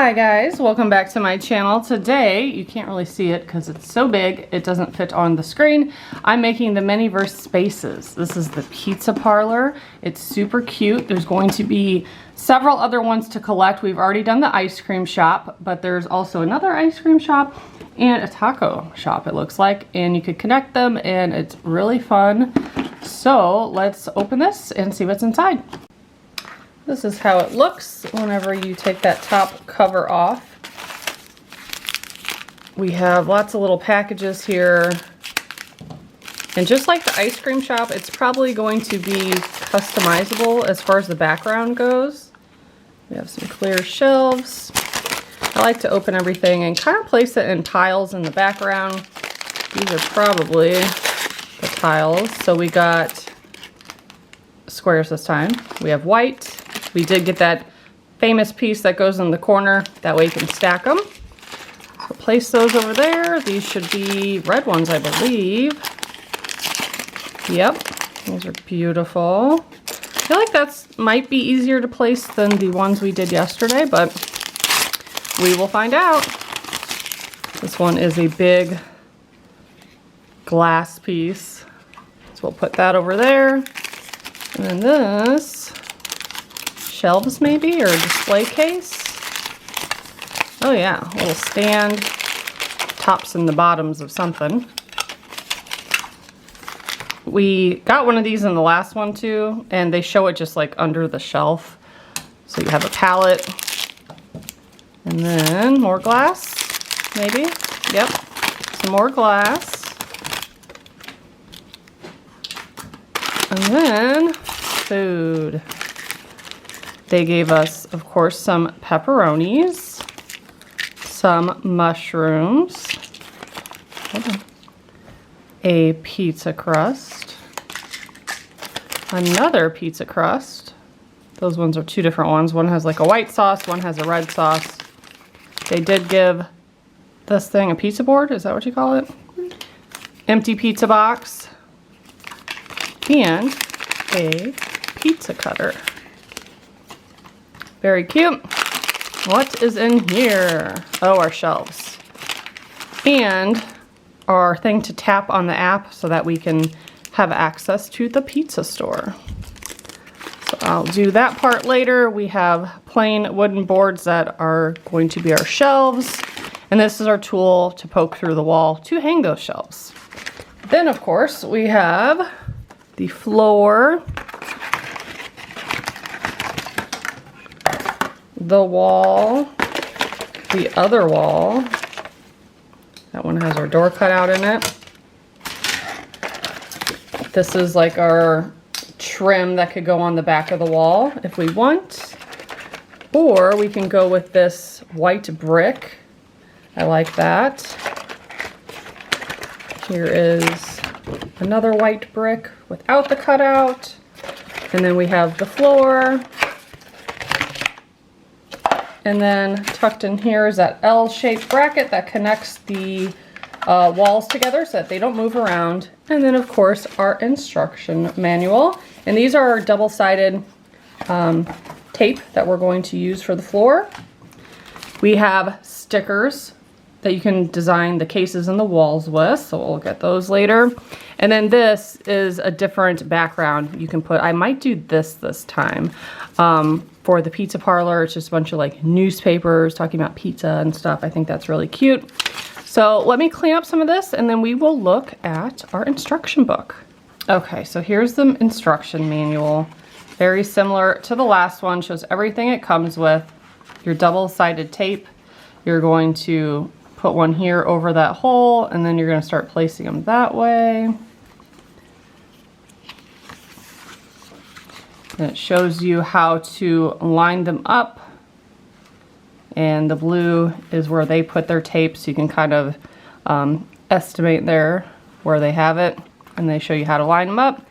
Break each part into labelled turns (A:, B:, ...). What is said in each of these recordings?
A: Hi guys, welcome back to my channel. Today, you can't really see it because it's so big, it doesn't fit on the screen. I'm making the Miniverse spaces. This is the pizza parlor. It's super cute. There's going to be several other ones to collect. We've already done the ice cream shop, but there's also another ice cream shop and a taco shop, it looks like, and you could connect them and it's really fun. So let's open this and see what's inside. This is how it looks whenever you take that top cover off. We have lots of little packages here. And just like the ice cream shop, it's probably going to be customizable as far as the background goes. We have some clear shelves. I like to open everything and kind of place it in tiles in the background. These are probably the tiles. So we got squares this time. We have white. We did get that famous piece that goes in the corner. That way you can stack them. So place those over there. These should be red ones, I believe. Yep, those are beautiful. I feel like that's might be easier to place than the ones we did yesterday, but we will find out. This one is a big glass piece. So we'll put that over there. And then this, shelves maybe, or a display case. Oh yeah, a little stand, tops and the bottoms of something. We got one of these in the last one too, and they show it just like under the shelf. So you have a palette, and then more glass, maybe. Yep, some more glass. And then food. They gave us, of course, some pepperonis, some mushrooms, a pizza crust, another pizza crust. Those ones are two different ones. One has like a white sauce, one has a red sauce. They did give this thing a pizza board, is that what you call it? Empty pizza box, and a pizza cutter. Very cute. What is in here? Oh, our shelves. And our thing to tap on the app so that we can have access to the pizza store. So I'll do that part later. We have plain wooden boards that are going to be our shelves. And this is our tool to poke through the wall to hang those shelves. Then, of course, we have the floor, the wall, the other wall. That one has our door cut out in it. This is like our trim that could go on the back of the wall if we want. Or we can go with this white brick. I like that. Here is another white brick without the cutout. And then we have the floor. And then tucked in here is that L-shaped bracket that connects the walls together so that they don't move around. And then, of course, our instruction manual. And these are our double-sided tape that we're going to use for the floor. We have stickers that you can design the cases and the walls with, so we'll get those later. And then this is a different background you can put. I might do this time. For the pizza parlor, it's just a bunch of like newspapers talking about pizza and stuff. I think that's really cute. So let me clean up some of this and then we will look at our instruction book. Okay, so here's the instruction manual. Very similar to the last one, shows everything it comes with. Your double-sided tape. You're going to put one here over that hole and then you're going to start placing them that way. And it shows you how to line them up, and the blue is where they put their tape, so you can kind of estimate there where they have it, and they show you how to line them up.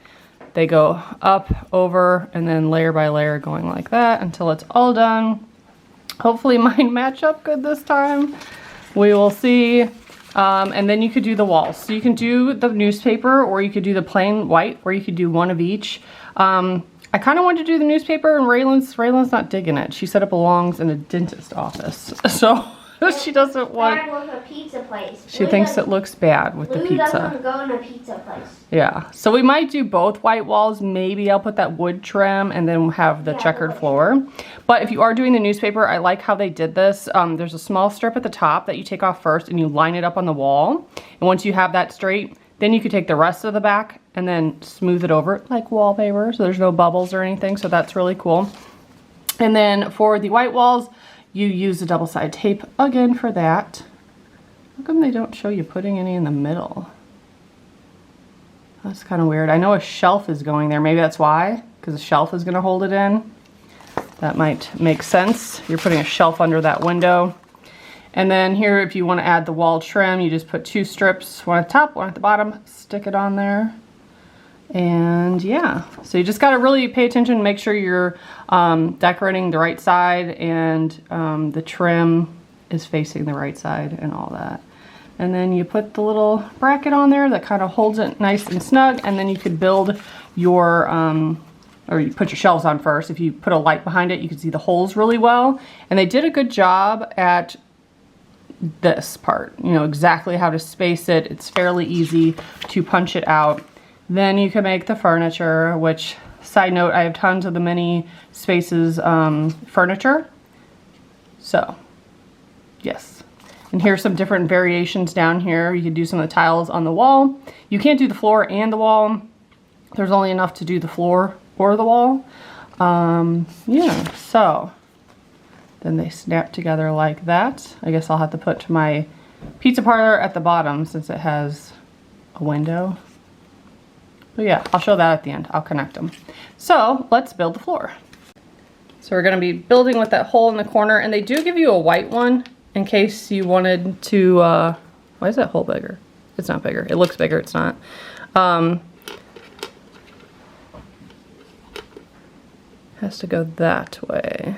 A: They go up, over, and then layer by layer going like that until it's all done. Hopefully mine match up good this time. We will see. And then you could do the walls. So you can do the newspaper, or you could do the plain white, or you could do one of each. I kind of wanted to do the newspaper, and Raylan's not digging it. She said it belongs in a dentist office. So she doesn't want...
B: Bad with a pizza place.
A: She thinks it looks bad with the pizza.
B: Doesn't go in a pizza place.
A: Yeah, so we might do both white walls. Maybe I'll put that wood trim and then have the checkered floor. But if you are doing the newspaper, I like how they did this. There's a small strip at the top that you take off first and you line it up on the wall. And once you have that straight, then you could take the rest of the back and then smooth it over like wallpaper, so there's no bubbles or anything, so that's really cool. And then for the white walls, you use the double-sided tape again for that. How come they don't show you putting any in the middle? That's kind of weird. I know a shelf is going there. Maybe that's why, because the shelf is going to hold it in. That might make sense. You're putting a shelf under that window. And then here, if you want to add the wall trim, you just put 2 strips, one at the top, one at the bottom, stick it on there. And yeah, so you just got to really pay attention, make sure you're decorating the right side and the trim is facing the right side and all that. And then you put the little bracket on there that kind of holds it nice and snug, and then you could build your, or you put your shelves on first. If you put a light behind it, you can see the holes really well. And they did a good job at this part, you know, exactly how to space it. It's fairly easy to punch it out. Then you can make the furniture, which, side note, I have tons of the mini spaces furniture. So, yes. And here's some different variations down here. You can do some of the tiles on the wall. You can't do the floor and the wall. There's only enough to do the floor or the wall. Yeah, so then they snap together like that. I guess I'll have to put my pizza parlor at the bottom since it has a window. But yeah, I'll show that at the end. I'll connect them. So let's build the floor. So we're going to be building with that hole in the corner, and they do give you a white one in case you wanted to, why is that hole bigger? It's not bigger. It looks bigger. It's not. Has to go that way.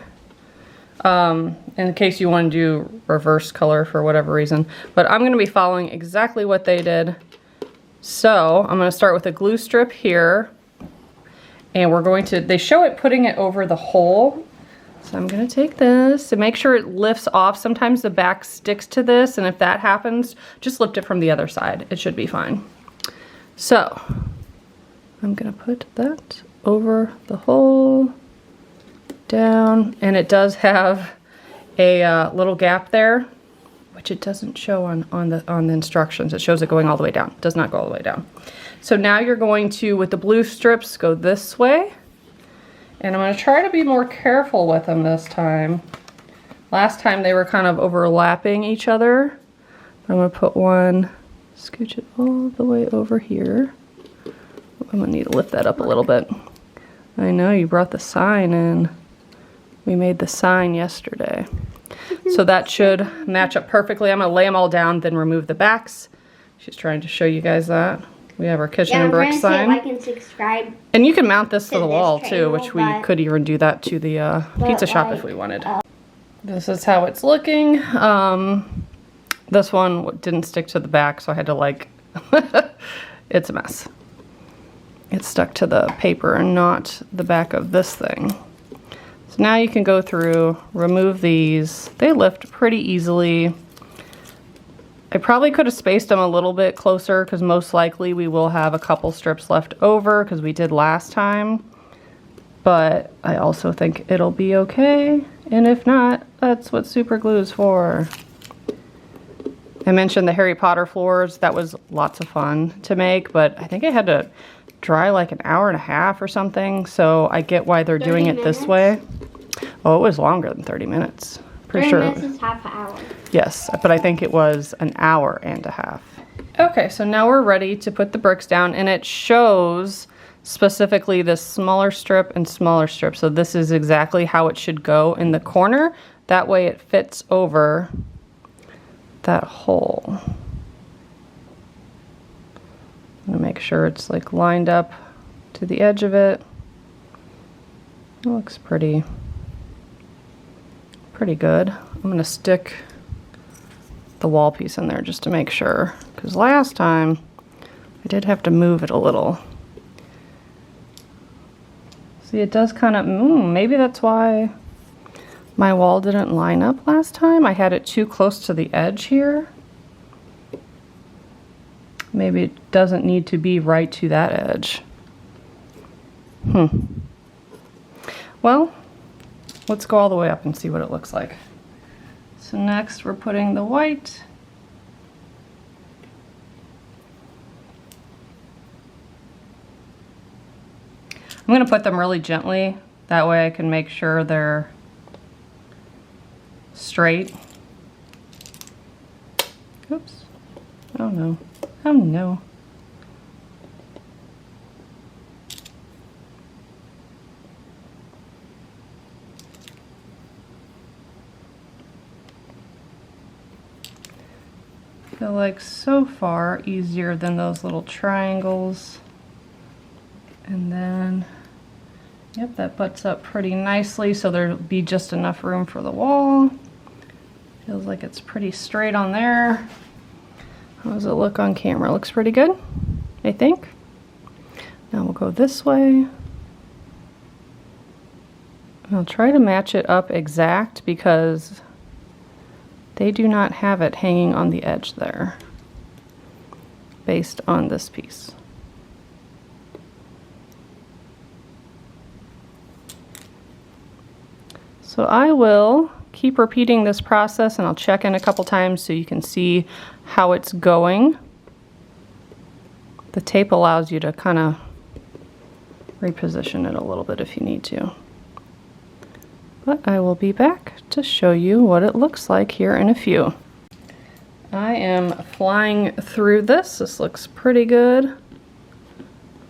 A: In case you want to do reverse color for whatever reason. But I'm going to be following exactly what they did. So I'm going to start with a glue strip here, and we're going to, they show it putting it over the hole. So I'm going to take this and make sure it lifts off. Sometimes the back sticks to this, and if that happens, just lift it from the other side. It should be fine. So I'm going to put that over the hole, down, and it does have a little gap there, which it doesn't show on the instructions. It shows it going all the way down. It does not go all the way down. So now you're going to, with the blue strips, go this way. And I'm going to try to be more careful with them this time. Last time they were kind of overlapping each other. I'm going to put one, scooch it all the way over here. I'm going to need to lift that up a little bit. I know you brought the sign in. We made the sign yesterday. So that should match up perfectly. I'm going to lay them all down, then remove the backs. She's trying to show you guys that. We have our Kitchen&Bricks sign.
B: Like and subscribe.
A: And you can mount this to the wall too, which we could even do that to the pizza shop if we wanted. This is how it's looking. This one didn't stick to the back, so I had to like, it's a mess. It's stuck to the paper and not the back of this thing. So now you can go through, remove these. They lift pretty easily. I probably could have spaced them a little bit closer because most likely we will have a couple strips left over because we did last time. But I also think it'll be okay. And if not, that's what super glue is for. I mentioned the Harry Potter floors. That was lots of fun to make, but I think I had to dry like an hour and a half or something. So I get why they're doing it this way. Oh, it was longer than 30 minutes. Pretty sure.
B: 30 minutes is half an hour.
A: Yes, but I think it was an hour and a half. Okay, so now we're ready to put the bricks down, and it shows specifically this smaller strip and smaller strip. So this is exactly how it should go in the corner. That way it fits over that hole. I'm gonna make sure it's like lined up to the edge of it. It looks pretty good. I'm gonna stick the wall piece in there just to make sure, because last time I did have to move it a little. See, it does kind of, maybe that's why my wall didn't line up last time. I had it too close to the edge here. Maybe it doesn't need to be right to that edge. Well, let's go all the way up and see what it looks like. So next we're putting the white. I'm going to put them really gently. That way I can make sure they're straight. Oops. Oh no. Oh no. I feel like so far easier than those little triangles. And then, yep, that butts up pretty nicely, so there'll be just enough room for the wall. Feels like it's pretty straight on there. How does it look on camera? Looks pretty good, I think. Now we'll go this way. I'll try to match it up exact because they do not have it hanging on the edge there based on this piece. So I will keep repeating this process and I'll check in a couple times so you can see how it's going. The tape allows you to kind of reposition it a little bit if you need to. But I will be back to show you what it looks like here in a few. I am flying through this. This looks pretty good.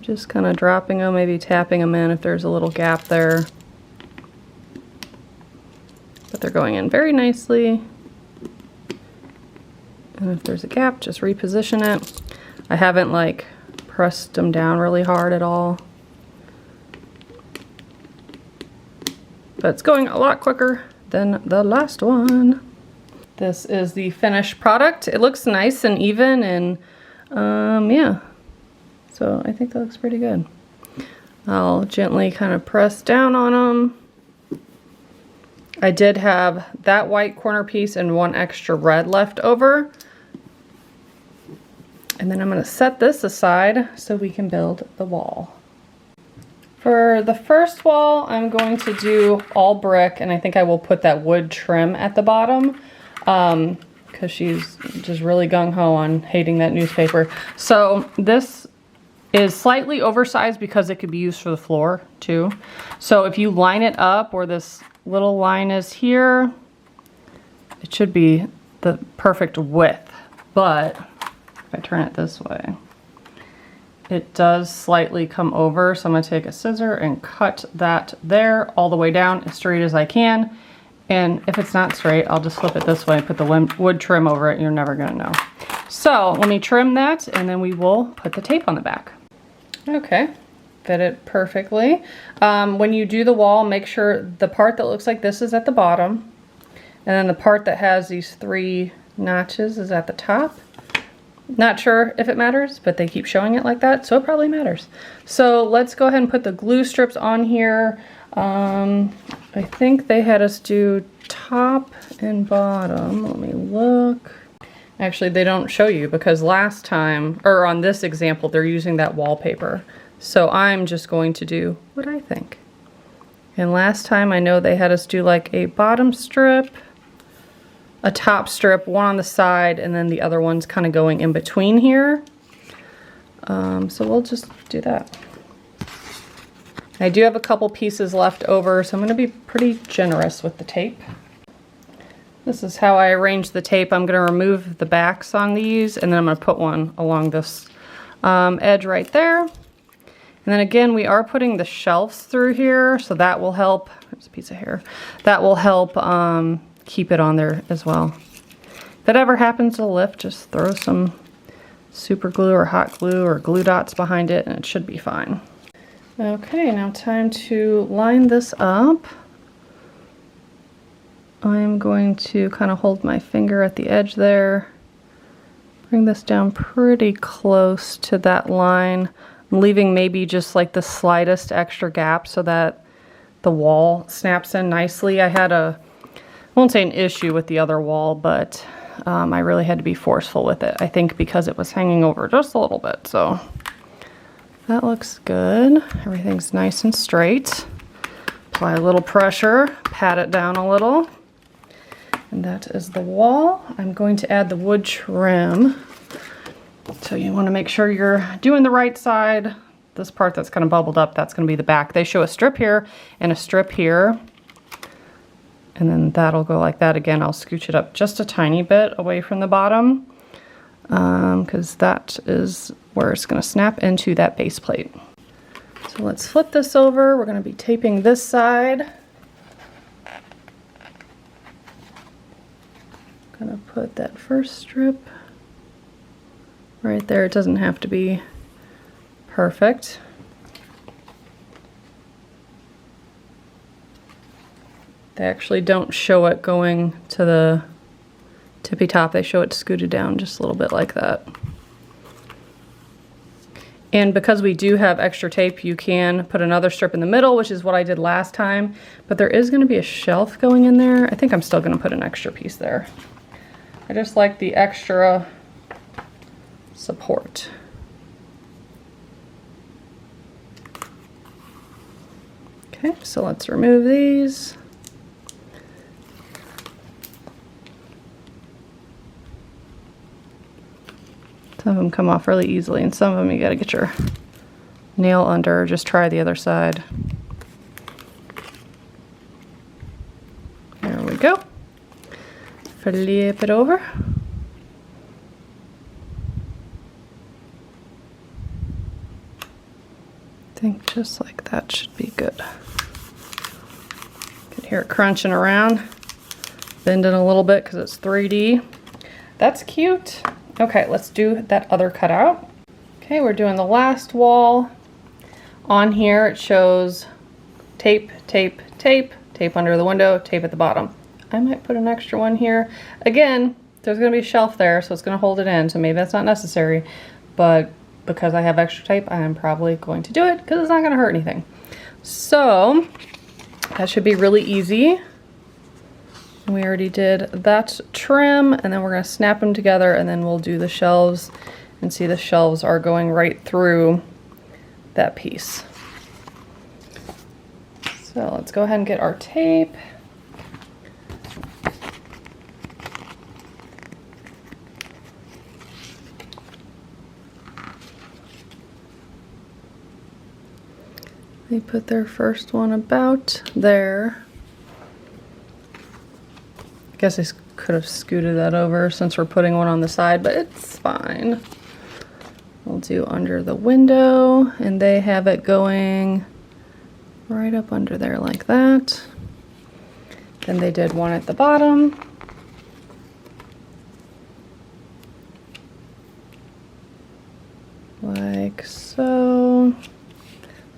A: Just kind of dropping them, maybe tapping them in if there's a little gap there. But they're going in very nicely. And if there's a gap, just reposition it. I haven't like pressed them down really hard at all. But it's going a lot quicker than the last one. This is the finished product. It looks nice and even and yeah. So I think that looks pretty good. I'll gently kind of press down on them. I did have that white corner piece and one extra red left over. And then I'm going to set this aside so we can build the wall. For the first wall, I'm going to do all brick, and I think I will put that wood trim at the bottom because she's just really gung-ho on hating that newspaper. So this is slightly oversized because it could be used for the floor too. So if you line it up where this little line is here, it should be the perfect width. But if I turn it this way, it does slightly come over. So I'm going to take a scissor and cut that there all the way down as straight as I can. And if it's not straight, I'll just flip it this way and put the wood trim over it. You're never going to know. So let me trim that and then we will put the tape on the back. Okay. Fit it perfectly. When you do the wall, make sure the part that looks like this is at the bottom, and then the part that has these 3 notches is at the top. Not sure if it matters, but they keep showing it like that, so it probably matters. So let's go ahead and put the glue strips on here. I think they had us do top and bottom. Let me look. Actually, they don't show you because last time, or on this example, they're using that wallpaper. So I'm just going to do what I think. And last time I know they had us do like a bottom strip, a top strip, one on the side, and then the other one's kind of going in between here. So we'll just do that. I do have a couple pieces left over, so I'm going to be pretty generous with the tape. This is how I arrange the tape. I'm going to remove the backs on these, and then I'm going to put one along this edge right there. And then again, we are putting the shelves through here, so that will help. There's a piece of hair. That will help keep it on there as well. If it ever happens to lift, just throw some super glue or hot glue or glue dots behind it and it should be fine. Okay, now time to line this up. I'm going to kind of hold my finger at the edge there. Bring this down pretty close to that line. I'm leaving maybe just like the slightest extra gap so that the wall snaps in nicely. I had I won't say an issue with the other wall, but I really had to be forceful with it. I think because it was hanging over just a little bit. So that looks good. Everything's nice and straight. Apply a little pressure, pat it down a little. And that is the wall. I'm going to add the wood trim. So you want to make sure you're doing the right side. This part that's kind of bubbled up, that's going to be the back. They show a strip here and a strip here. And then that'll go like that. Again, I'll scooch it up just a tiny bit away from the bottom because that is where it's going to snap into that base plate. So let's flip this over. We're going to be taping this side. Gonna put that first strip right there. It doesn't have to be perfect. They actually don't show it going to the tippy top. They show it scooted down just a little bit like that. And because we do have extra tape, you can put another strip in the middle, which is what I did last time. But there is going to be a shelf going in there. I think I'm still going to put an extra piece there. I just like the extra support. Okay, so let's remove these. Some of them come off really easily, and some of them you gotta get your nail under. Just try the other side. There we go. Flip it over. I think just like that should be good. You can hear it crunching around, bending a little bit because it's 3D. That's cute. Okay, let's do that other cutout. Okay, we're doing the last wall. On here it shows tape, tape, tape, tape under the window, tape at the bottom. I might put an extra one here. Again, there's gonna be a shelf there, so it's gonna hold it in, so maybe that's not necessary, but because I have extra tape, I am probably going to do it because it's not gonna hurt anything. So, that should be really easy. We already did that trim, and then we're gonna snap them together, and then we'll do the shelves, and see the shelves are going right through that piece. So let's go ahead and get our tape. They put their first one about there. I guess I could have scooted that over since we're putting one on the side, but it's fine. We'll do under the window, and they have it going right up under there like that. Then they did one at the bottom. Like so.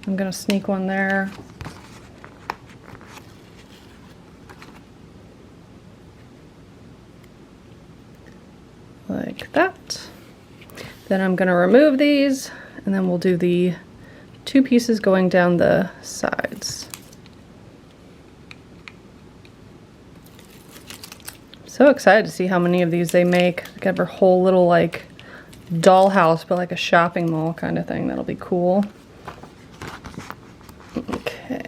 A: I'm gonna sneak one there. Like that. Then I'm gonna remove these, and then we'll do the two pieces going down the sides. So excited to see how many of these they make. Like have a whole little like dollhouse, but like a shopping mall kind of thing. That'll be cool. Okay.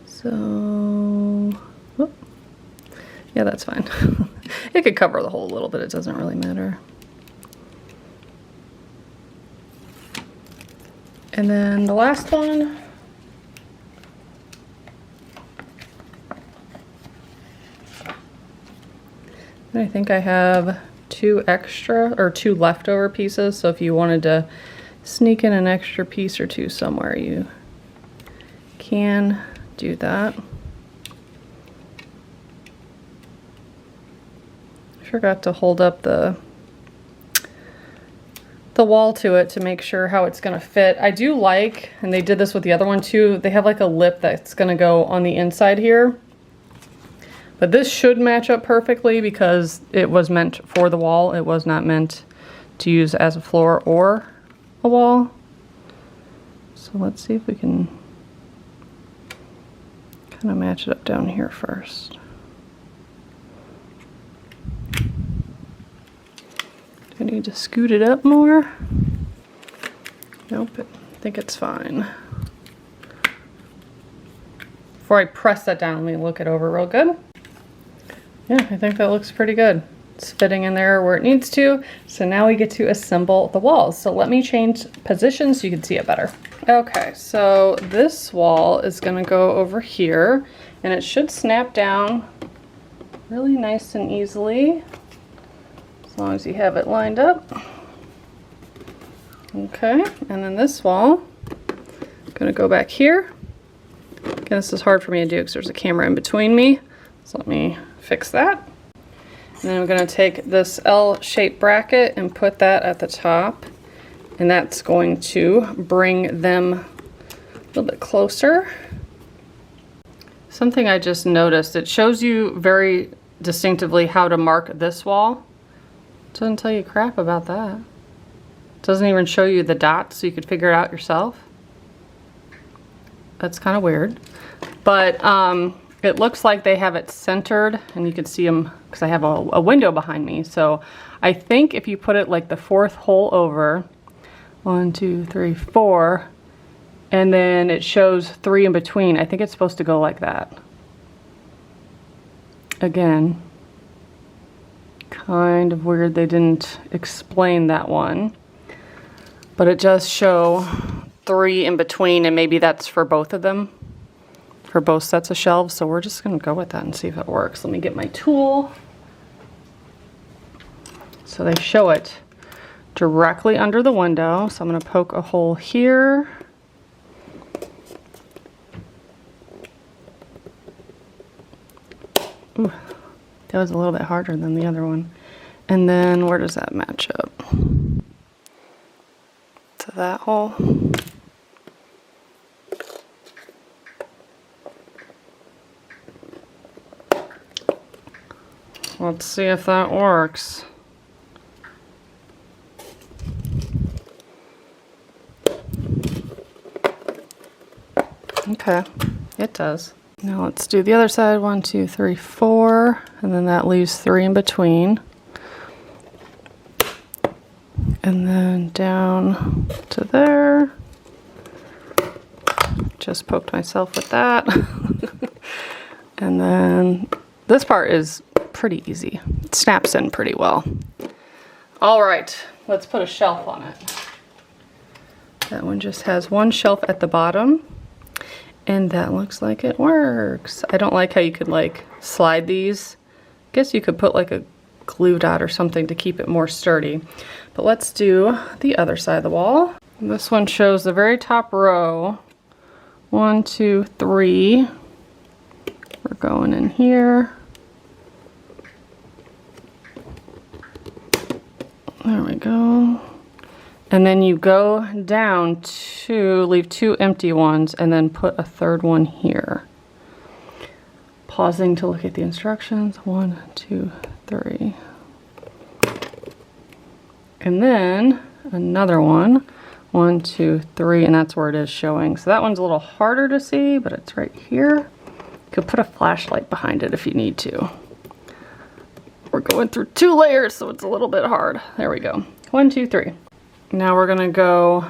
A: So, whoop. Yeah, that's fine. It could cover the hole a little bit. It doesn't really matter. And then the last one. And I think I have two leftover pieces. So if you wanted to sneak in an extra piece or two somewhere, you can do that. I forgot to hold up the wall to it to make sure how it's gonna fit. I do like, and they did this with the other one too, they have like a lip that's gonna go on the inside here. But this should match up perfectly because it was meant for the wall. It was not meant to use as a floor or a wall. So let's see if we can kind of match it up down here first. Do I need to scoot it up more? Nope, I think it's fine. Before I press that down, let me look it over real good. Yeah, I think that looks pretty good. It's fitting in there where it needs to. So now we get to assemble the walls. So let me change positions so you can see it better. Okay, so this wall is gonna go over here and it should snap down really nice and easily as long as you have it lined up. Okay, and then this wall, I'm gonna go back here. Again, this is hard for me to do because there's a camera in between me. So let me fix that. And then I'm gonna take this L-shaped bracket and put that at the top. And that's going to bring them a little bit closer. Something I just noticed, it shows you very distinctively how to mark this wall. It doesn't tell you crap about that. It doesn't even show you the dots so you could figure it out yourself. That's kind of weird. But it looks like they have it centered, and you can see them because I have a window behind me. So I think if you put it like the fourth hole over, 1, 2, 3, 4, and then it shows 3 in between, I think it's supposed to go like that. Again, kind of weird they didn't explain that one, but it does show 3 in between, and maybe that's for both of them, for both sets of shelves. So we're just gonna go with that and see if it works. Let me get my tool. So they show it directly under the window. So I'm gonna poke a hole here. Ooh, that was a little bit harder than the other one. And then where does that match up? To that hole. Let's see if that works. Okay, it does. Now let's do the other side. 1, 2, 3, 4, and then that leaves 3 in between. And then down to there. Just poked myself with that. And then this part is pretty easy. It snaps in pretty well. All right, let's put a shelf on it. That one just has one shelf at the bottom, and that looks like it works. I don't like how you could like slide these. I guess you could put like a glue dot or something to keep it more sturdy. But let's do the other side of the wall. This one shows the very top row. 1, 2, 3. We're going in here. There we go. And then you go down to leave 2 empty ones and then put a third one here. Pausing to look at the instructions. 1, 2, 3. And then another one. 1, 2, 3, and that's where it is showing. So that one's a little harder to see, but it's right here. You could put a flashlight behind it if you need to. We're going through 2 layers, so it's a little bit hard. There we go. 1, 2, 3. Now we're gonna go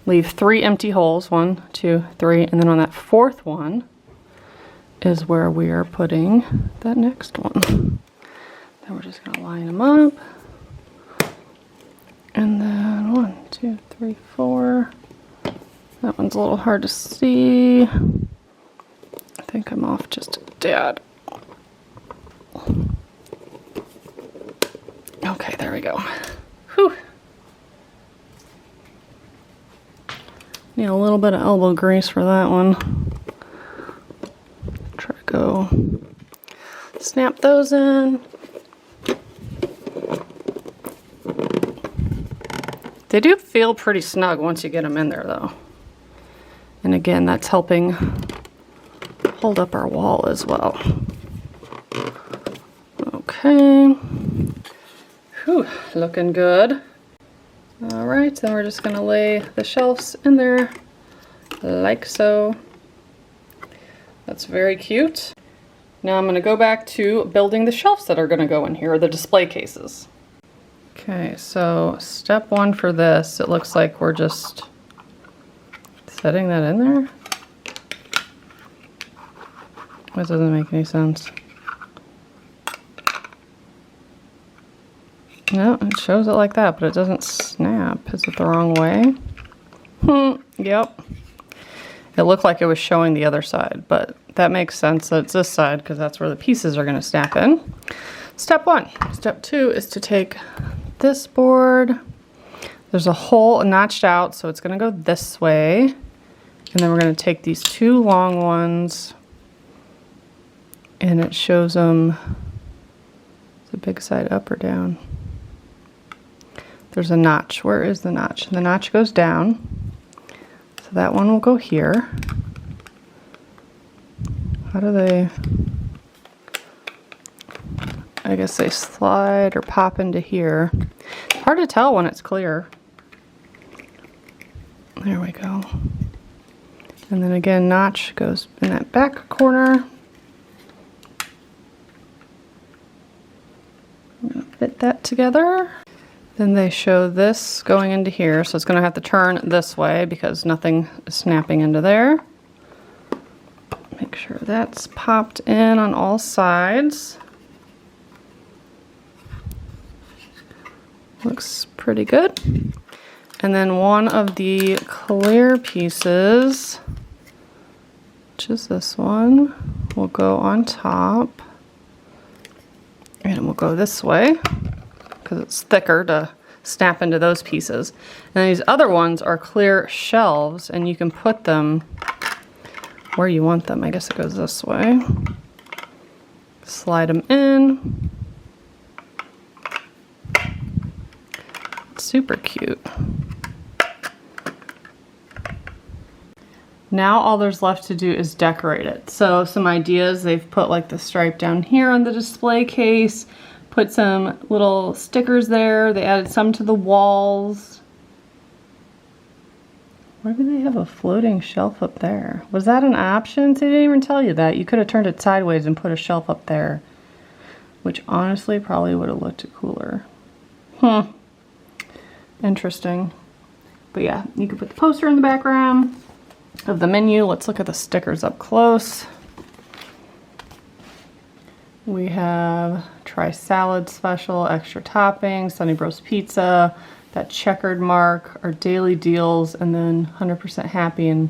A: leave 3 empty holes. 1, 2, 3, and then on that 4th one is where we are putting that next one. Then we're just gonna line them up. And then 1, 2, 3, 4. That one's a little hard to see. I think I'm off just a tad. Okay, there we go. Whew. Need a little bit of elbow grease for that one. Try to go snap those in. They do feel pretty snug once you get them in there though. And again, that's helping hold up our wall as well. Okay. Whew. looking good. All right, then we're just gonna lay the shelves in there like so. That's very cute. Now I'm gonna go back to building the shelves that are gonna go in here, the display cases. Okay, so step one for this, it looks like we're just setting that in there. That doesn't make any sense. No, it shows it like that, but it doesn't snap. Is it the wrong way? Yep. It looked like it was showing the other side, but that makes sense that it's this side because that's where the pieces are going to snap in. Step one. Step two is to take this board. There's a hole notched out, so it's going to go this way. And then we're going to take these two long ones, and it shows them the big side up or down. There's a notch. Where is the notch? The notch goes down. So that one will go here. How do they... I guess they slide or pop into here. It's hard to tell when it's clear. There we go. And then again, notch goes in that back corner. I'm gonna fit that together. Then they show this going into here, so it's going to have to turn this way because nothing is snapping into there. Make sure that's popped in on all sides. Looks pretty good. And then one of the clear pieces, which is this one, will go on top. And we'll go this way, because it's thicker to snap into those pieces. And these other ones are clear shelves, and you can put them where you want them. I guess it goes this way. Slide them in. Super cute. Now all there's left to do is decorate it. So some ideas, they've put like the stripe down here on the display case, put some little stickers there. They added some to the walls. Why do they have a floating shelf up there? Was that an option? They didn't even tell you that. You could have turned it sideways and put a shelf up there, which honestly probably would have looked cooler. Interesting. But yeah, you could put the poster in the background of the menu. Let's look at the stickers up close. We have try salad special, extra toppings, Sunny Bros pizza, that checkered mark, our daily deals, and then 100% happy and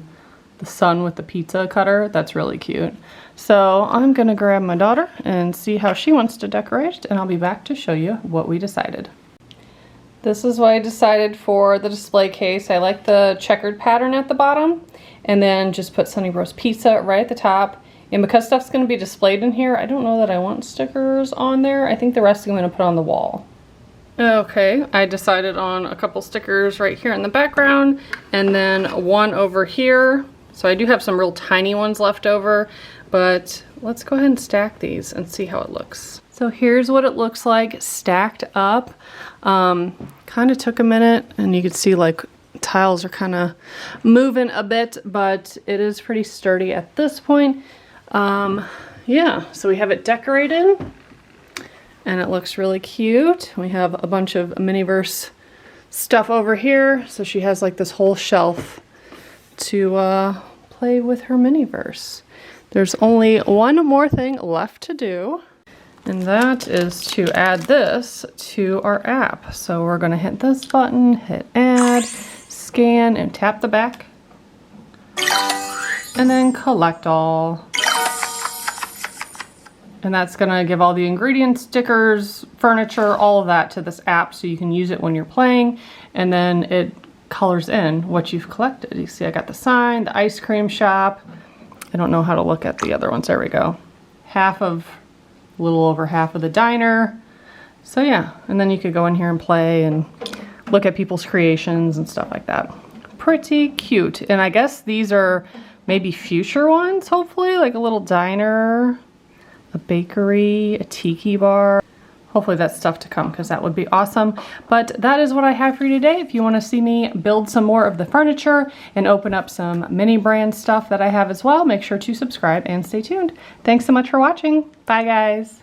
A: the sun with the pizza cutter. That's really cute. So I'm gonna grab my daughter and see how she wants to decorate, and I'll be back to show you what we decided. This is what I decided for the display case. I like the checkered pattern at the bottom, and then just put Sunny Bros pizza right at the top. And because stuff's going to be displayed in here, I don't know that I want stickers on there. I think the rest I'm going to put on the wall. Okay, I decided on a couple stickers right here in the background, and then one over here. So I do have some real tiny ones left over, but let's go ahead and stack these and see how it looks. So here's what it looks like stacked up. Kind of took a minute, and you can see like tiles are kind of moving a bit, but it is pretty sturdy at this point. Yeah, so we have it decorated, and it looks really cute. We have a bunch of Miniverse stuff over here, so she has like this whole shelf to play with her Miniverse. There's only one more thing left to do, and that is to add this to our app. So we're going to hit this button, hit add, scan, and tap the back, and then collect all. And that's going to give all the ingredients, stickers, furniture, all of that to this app so you can use it when you're playing, and then it colors in what you've collected. You see I got the sign, the ice cream shop. I don't know how to look at the other ones. There we go. A little over half of the diner. So yeah, and then you could go in here and play and look at people's creations and stuff like that. Pretty cute. And I guess these are maybe future ones, hopefully, like a little diner, a bakery, a tiki bar. hopefully that's stuff to come because that would be awesome. But that is what I have for you today. If you want to see me build some more of the furniture and open up some mini brand stuff that I have as well, make sure to subscribe and stay tuned. Thanks so much for watching. Bye guys.